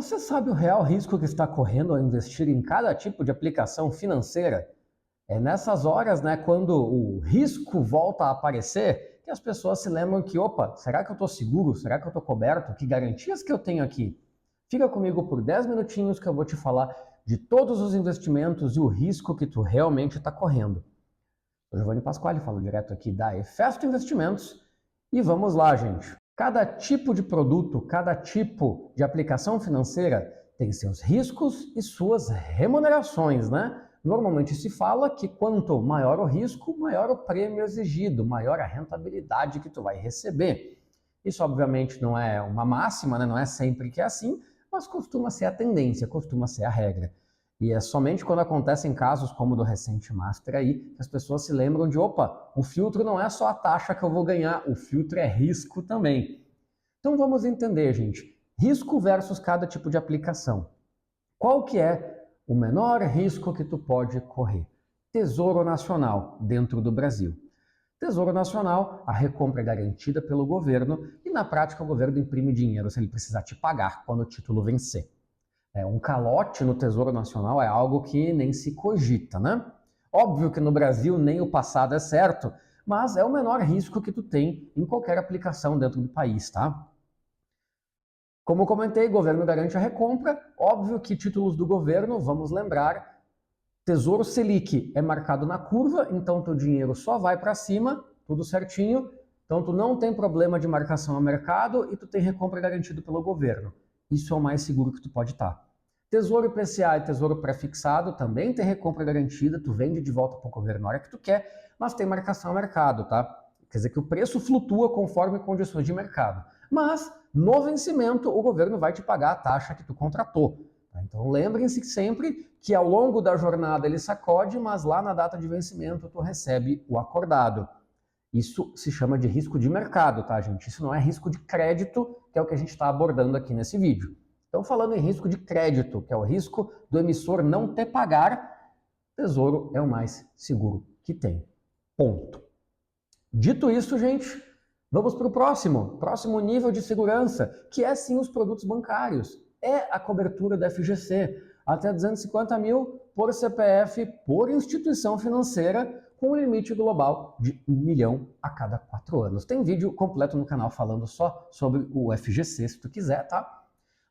Você sabe o real risco que está correndo ao investir em cada tipo de aplicação financeira? É nessas horas, né, quando o risco volta a aparecer, que as pessoas se lembram que, opa, será que eu estou seguro? Será que eu estou coberto? Que garantias que eu tenho aqui? Fica comigo por 10 minutinhos que eu vou te falar de todos os investimentos e o risco que tu realmente está correndo. Eu sou Giovanni Pasquale, falo direto aqui da Efesto Investimentos e vamos lá, gente. Cada tipo de produto, cada tipo de aplicação financeira tem seus riscos e suas remunerações, né? Normalmente se fala que quanto maior o risco, maior o prêmio exigido, maior a rentabilidade que tu vai receber. Isso obviamente não é uma máxima, né? Não é sempre que é assim, mas costuma ser a tendência, costuma ser a regra. E é somente quando acontecem casos como o do recente Master aí, que as pessoas se lembram de, opa, o filtro não é só a taxa que eu vou ganhar, o filtro é risco também. Então vamos entender, gente, risco versus cada tipo de aplicação. Qual que é o menor risco que tu pode correr? Tesouro Nacional, dentro do Brasil. Tesouro Nacional, a recompra é garantida pelo governo e na prática o governo imprime dinheiro se ele precisar te pagar quando o título vencer. Um calote no Tesouro Nacional é algo que nem se cogita, né? Óbvio que no Brasil nem o passado é certo, mas é o menor risco que tu tem em qualquer aplicação dentro do país, tá? Como eu comentei, o governo garante a recompra. Óbvio que títulos do governo, vamos lembrar, Tesouro Selic é marcado na curva, então teu dinheiro só vai para cima, tudo certinho. Então tu não tem problema de marcação a mercado e tu tem recompra garantido pelo governo. Isso é o mais seguro que tu pode estar. Tesouro IPCA e Tesouro Pré-fixado também tem recompra garantida, tu vende de volta para o governo na hora que tu quer, mas tem marcação a mercado, tá? Quer dizer que o preço flutua conforme condições de mercado. Mas, no vencimento, o governo vai te pagar a taxa que tu contratou. Tá? Então lembrem-se sempre que ao longo da jornada ele sacode, mas lá na data de vencimento tu recebe o acordado. Isso se chama de risco de mercado, tá, gente? Isso não é risco de crédito, que é o que a gente está abordando aqui nesse vídeo. Então, falando em risco de crédito, que é o risco do emissor não ter pagar, Tesouro é o mais seguro que tem. Ponto. Dito isso, gente, vamos para o próximo nível de segurança, que é sim os produtos bancários. É a cobertura da FGC, até 250 mil por CPF, por instituição financeira, com um limite global de 1 milhão a cada 4 anos. Tem vídeo completo no canal falando só sobre o FGC, se tu quiser, tá?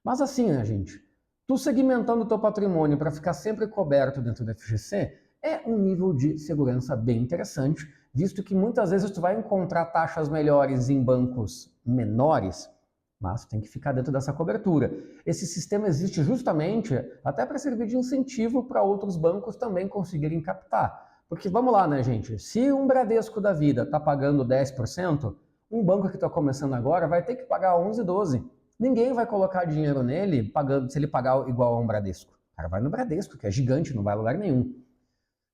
Mas assim, né, gente? Tu segmentando o teu patrimônio para ficar sempre coberto dentro do FGC é um nível de segurança bem interessante, visto que muitas vezes tu vai encontrar taxas melhores em bancos menores, mas tem que ficar dentro dessa cobertura. Esse sistema existe justamente até para servir de incentivo para outros bancos também conseguirem captar. Porque vamos lá, né, gente? Se um Bradesco da vida está pagando 10%, um banco que está começando agora vai ter que pagar 11, 12%. Ninguém vai colocar dinheiro nele pagando, se ele pagar igual a um Bradesco. O cara vai no Bradesco, que é gigante, não vai a lugar nenhum.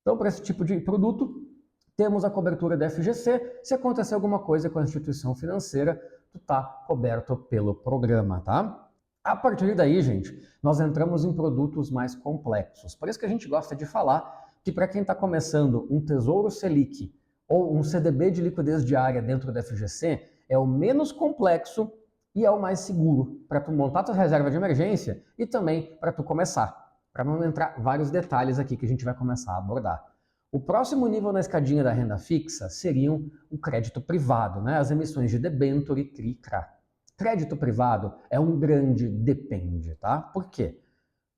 Então, para esse tipo de produto, temos a cobertura da FGC. Se acontecer alguma coisa com a instituição financeira, tu tá coberto pelo programa, tá? A partir daí, gente, nós entramos em produtos mais complexos. Por isso que a gente gosta de falar que para quem está começando um Tesouro Selic ou um CDB de liquidez diária dentro da FGC, é o menos complexo e é o mais seguro para tu montar tua reserva de emergência e também para tu começar, para não entrar vários detalhes aqui que a gente vai começar a abordar. O próximo nível na escadinha da renda fixa seriam o crédito privado, né? As emissões de debênture, CRI, CRA. Crédito privado é um grande depende, tá? Por quê?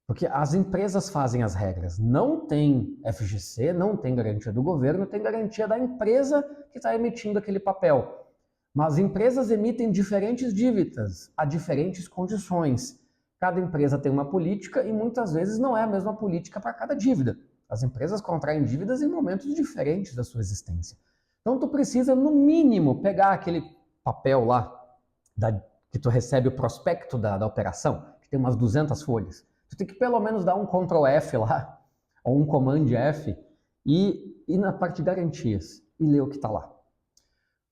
Porque as empresas fazem as regras. Não tem FGC, não tem garantia do governo, tem garantia da empresa que está emitindo aquele papel. Mas empresas emitem diferentes dívidas a diferentes condições. Cada empresa tem uma política e muitas vezes não é a mesma política para cada dívida. As empresas contraem dívidas em momentos diferentes da sua existência. Então tu precisa, no mínimo, pegar aquele papel lá que tu recebe o prospecto da operação, que tem umas 200 folhas. Tu tem que pelo menos dar um Ctrl F lá, ou um Command F, e ir na parte de garantias e ler o que está lá.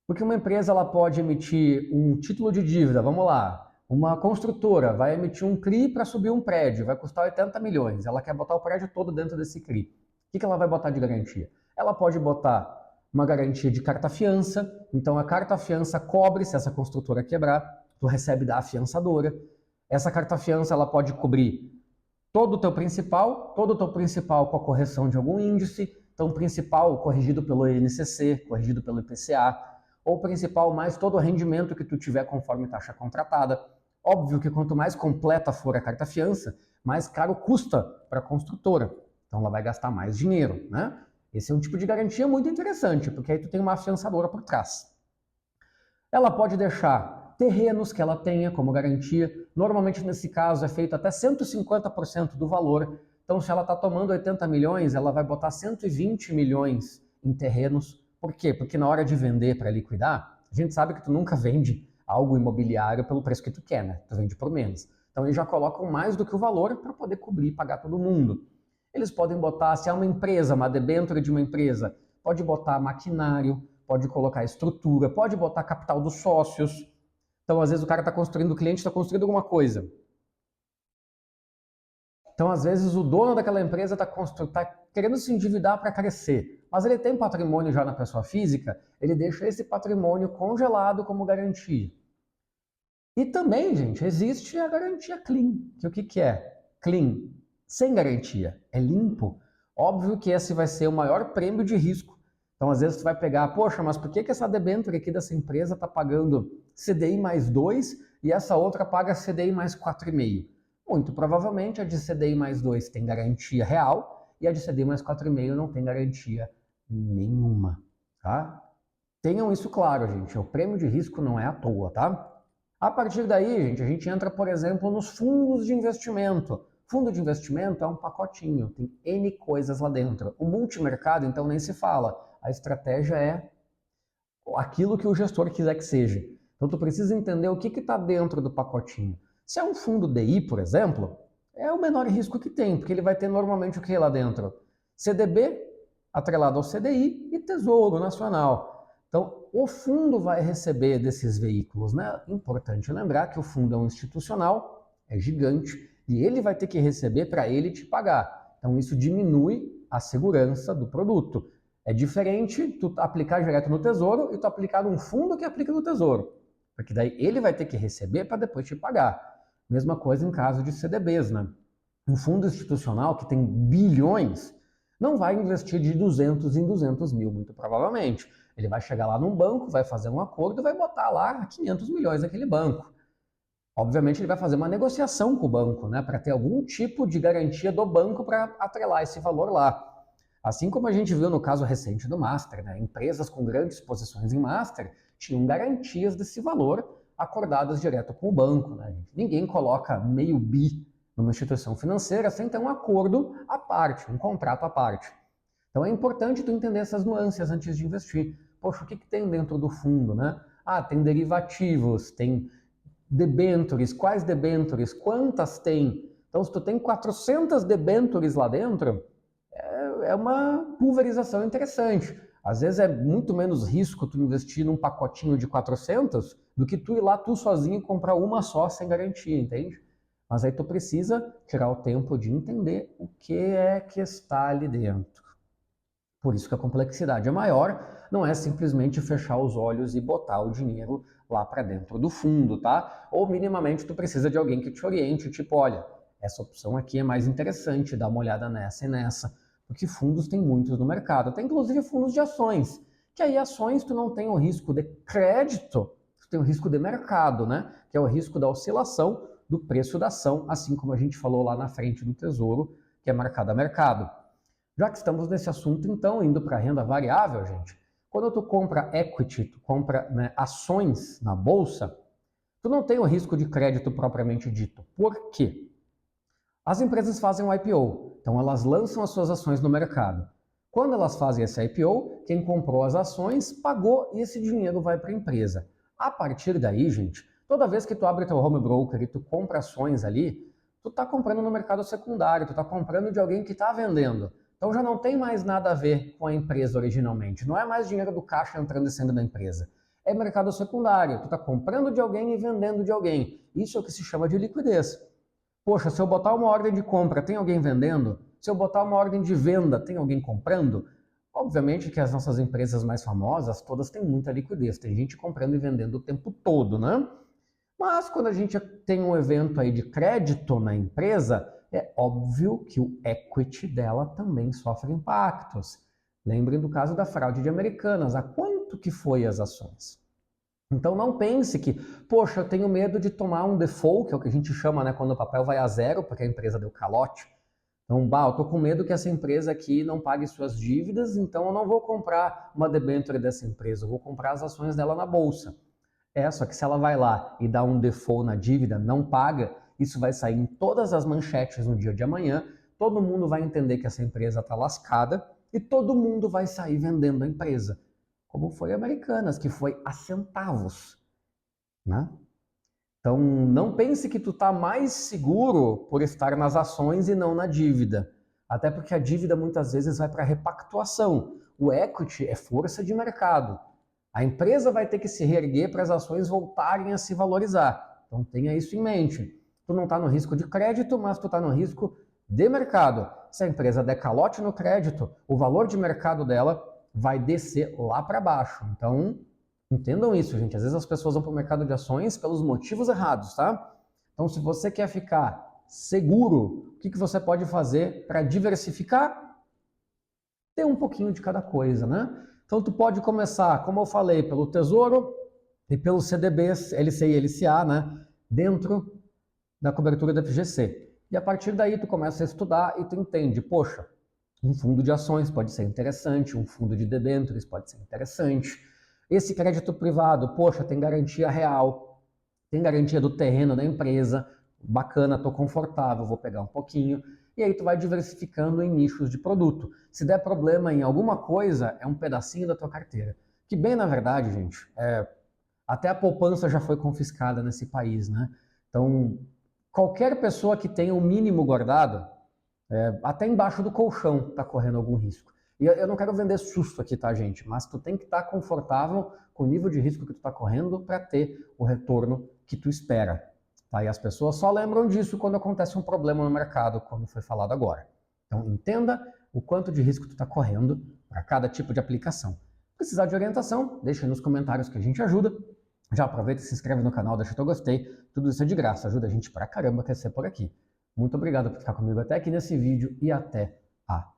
Porque uma empresa ela pode emitir um título de dívida, vamos lá, uma construtora vai emitir um CRI para subir um prédio, vai custar 80 milhões, ela quer botar o prédio todo dentro desse CRI. O que ela vai botar de garantia? Ela pode botar uma garantia de carta-fiança, então a carta-fiança cobre se essa construtora quebrar, tu recebe da afiançadora. Essa carta-fiança ela pode cobrir todo o teu principal com a correção de algum índice, então principal corrigido pelo INCC, corrigido pelo IPCA, ou principal mais todo o rendimento que tu tiver conforme taxa contratada. Óbvio que quanto mais completa for a carta-fiança, mais caro custa para a construtora. Então ela vai gastar mais dinheiro, né? Esse é um tipo de garantia muito interessante, porque aí tu tem uma afiançadora por trás. Ela pode deixar terrenos que ela tenha como garantia. Normalmente nesse caso é feito até 150% do valor. Então se ela está tomando 80 milhões, ela vai botar 120 milhões em terrenos. Por quê? Porque na hora de vender para liquidar, a gente sabe que tu nunca vende algo imobiliário pelo preço que tu quer, né? Tu vende por menos. Então eles já colocam mais do que o valor para poder cobrir e pagar todo mundo. Eles podem botar, se é uma empresa, uma debênture de uma empresa, pode botar maquinário, pode colocar estrutura, pode botar capital dos sócios. Então, às vezes, o cara está construindo, o cliente está construindo alguma coisa. Então, às vezes, o dono daquela empresa está querendo se endividar para crescer, mas ele tem patrimônio já na pessoa física, ele deixa esse patrimônio congelado como garantia. E também, gente, existe a garantia clean, que o que é? Clean, sem garantia, é limpo. Óbvio que esse vai ser o maior prêmio de risco. Então, às vezes, tu vai pegar, poxa, mas por que essa debênture aqui dessa empresa está pagando CDI mais 2 e essa outra paga CDI mais 4,5? Muito provavelmente a de CDI mais 2 tem garantia real e a de CDI mais 4,5 não tem garantia nenhuma, tá? Tenham isso claro, gente, o prêmio de risco não é à toa, tá? A partir daí, gente, a gente entra, por exemplo, nos fundos de investimento. Fundo de investimento é um pacotinho, tem N coisas lá dentro. O multimercado, então, nem se fala. A estratégia é aquilo que o gestor quiser que seja. Então, tu precisa entender o que está dentro do pacotinho. Se é um fundo DI, por exemplo, é o menor risco que tem, porque ele vai ter normalmente o que lá dentro? CDB, atrelado ao CDI, e Tesouro Nacional. Então, o fundo vai receber desses veículos, né? Importante lembrar que o fundo é um institucional, é gigante, e ele vai ter que receber para ele te pagar. Então, isso diminui a segurança do produto. É diferente tu aplicar direto no Tesouro e tu aplicar num fundo que aplica no Tesouro. Porque daí ele vai ter que receber para depois te pagar. Mesma coisa em caso de CDBs, né? Um fundo institucional que tem bilhões não vai investir de 200 em 200 mil, muito provavelmente. Ele vai chegar lá num banco, vai fazer um acordo e vai botar lá 500 milhões naquele banco. Obviamente ele vai fazer uma negociação com o banco, né, para ter algum tipo de garantia do banco para atrelar esse valor lá. Assim como a gente viu no caso recente do Master, né, empresas com grandes posições em Master tinham garantias desse valor acordadas direto com o banco. Né? Ninguém coloca meio bi numa instituição financeira sem ter um acordo à parte, um contrato à parte. Então é importante tu entender essas nuances antes de investir. Poxa, o que tem dentro do fundo, né? Ah, tem derivativos, tem debêntures, quais debêntures, quantas tem? Então, se tu tem 400 debêntures lá dentro, é uma pulverização interessante. Às vezes é muito menos risco tu investir num pacotinho de 400 do que tu ir lá tu sozinho comprar uma só sem garantia, entende? Mas aí tu precisa tirar o tempo de entender o que é que está ali dentro. Por isso que a complexidade é maior, não é simplesmente fechar os olhos e botar o dinheiro lá para dentro do fundo, tá? Ou minimamente tu precisa de alguém que te oriente, tipo, olha, essa opção aqui é mais interessante, dá uma olhada nessa e nessa, porque fundos tem muitos no mercado. Tem inclusive fundos de ações, que aí ações tu não tem o risco de crédito, tu tem o risco de mercado, né? Que é o risco da oscilação do preço da ação, assim como a gente falou lá na frente do Tesouro, que é marcado a mercado. Já que estamos nesse assunto, então, indo para a renda variável, gente, quando tu compra equity, tu compra, né, ações na bolsa, tu não tem o risco de crédito propriamente dito. Por quê? As empresas fazem um IPO, então elas lançam as suas ações no mercado. Quando elas fazem esse IPO, quem comprou as ações pagou e esse dinheiro vai para a empresa. A partir daí, gente, toda vez que tu abre teu home broker e tu compra ações ali, tu está comprando no mercado secundário, tu está comprando de alguém que está vendendo. Então já não tem mais nada a ver com a empresa originalmente. Não é mais dinheiro do caixa entrando e saindo da empresa. É mercado secundário. Tu está comprando de alguém e vendendo de alguém. Isso é o que se chama de liquidez. Poxa, se eu botar uma ordem de compra, tem alguém vendendo? Se eu botar uma ordem de venda, tem alguém comprando? Obviamente que as nossas empresas mais famosas, todas têm muita liquidez. Tem gente comprando e vendendo o tempo todo, né? Mas quando a gente tem um evento aí de crédito na empresa, é óbvio que o equity dela também sofre impactos. Lembrem do caso da fraude de Americanas, a quanto que foi as ações? Então não pense que, poxa, eu tenho medo de tomar um default, que é o que a gente chama, né, quando o papel vai a zero, porque a empresa deu calote. Então, eu tô com medo que essa empresa aqui não pague suas dívidas, então eu não vou comprar uma debênture dessa empresa, eu vou comprar as ações dela na bolsa. Só que se ela vai lá e dá um default na dívida, não paga, isso vai sair em todas as manchetes no dia de amanhã, todo mundo vai entender que essa empresa está lascada e todo mundo vai sair vendendo a empresa. Como foi a Americanas, que foi a centavos, né? Então, não pense que tu está mais seguro por estar nas ações e não na dívida. Até porque a dívida muitas vezes vai para repactuação. O equity é força de mercado. A empresa vai ter que se reerguer para as ações voltarem a se valorizar. Então tenha isso em mente. Tu não está no risco de crédito, mas tu está no risco de mercado. Se a empresa der calote no crédito, o valor de mercado dela vai descer lá para baixo. Então, entendam isso, gente. Às vezes as pessoas vão para o mercado de ações pelos motivos errados, tá? Então, se você quer ficar seguro, o que você pode fazer para diversificar? Ter um pouquinho de cada coisa, né? Então, tu pode começar, como eu falei, pelo Tesouro e pelo CDBs, LC e LCA, né? Dentro da cobertura da FGC. E a partir daí, tu começa a estudar e tu entende, poxa, um fundo de ações pode ser interessante, um fundo de debêntures pode ser interessante. Esse crédito privado, poxa, tem garantia real, tem garantia do terreno da empresa, bacana, tô confortável, vou pegar um pouquinho. E aí tu vai diversificando em nichos de produto. Se der problema em alguma coisa, é um pedacinho da tua carteira. Que bem, na verdade, gente, até a poupança já foi confiscada nesse país, né? Então, qualquer pessoa que tenha o mínimo guardado, até embaixo do colchão está correndo algum risco. E eu não quero vender susto aqui, tá, gente? Mas tu tem que estar confortável com o nível de risco que tu está correndo para ter o retorno que tu espera. Tá? E as pessoas só lembram disso quando acontece um problema no mercado, como foi falado agora. Então, entenda o quanto de risco tu está correndo para cada tipo de aplicação. Precisar de orientação? Deixa aí nos comentários que a gente ajuda. Já aproveita e se inscreve no canal, deixa o teu gostei. Tudo isso é de graça, ajuda a gente pra caramba a crescer por aqui. Muito obrigado por ficar comigo até aqui nesse vídeo e até a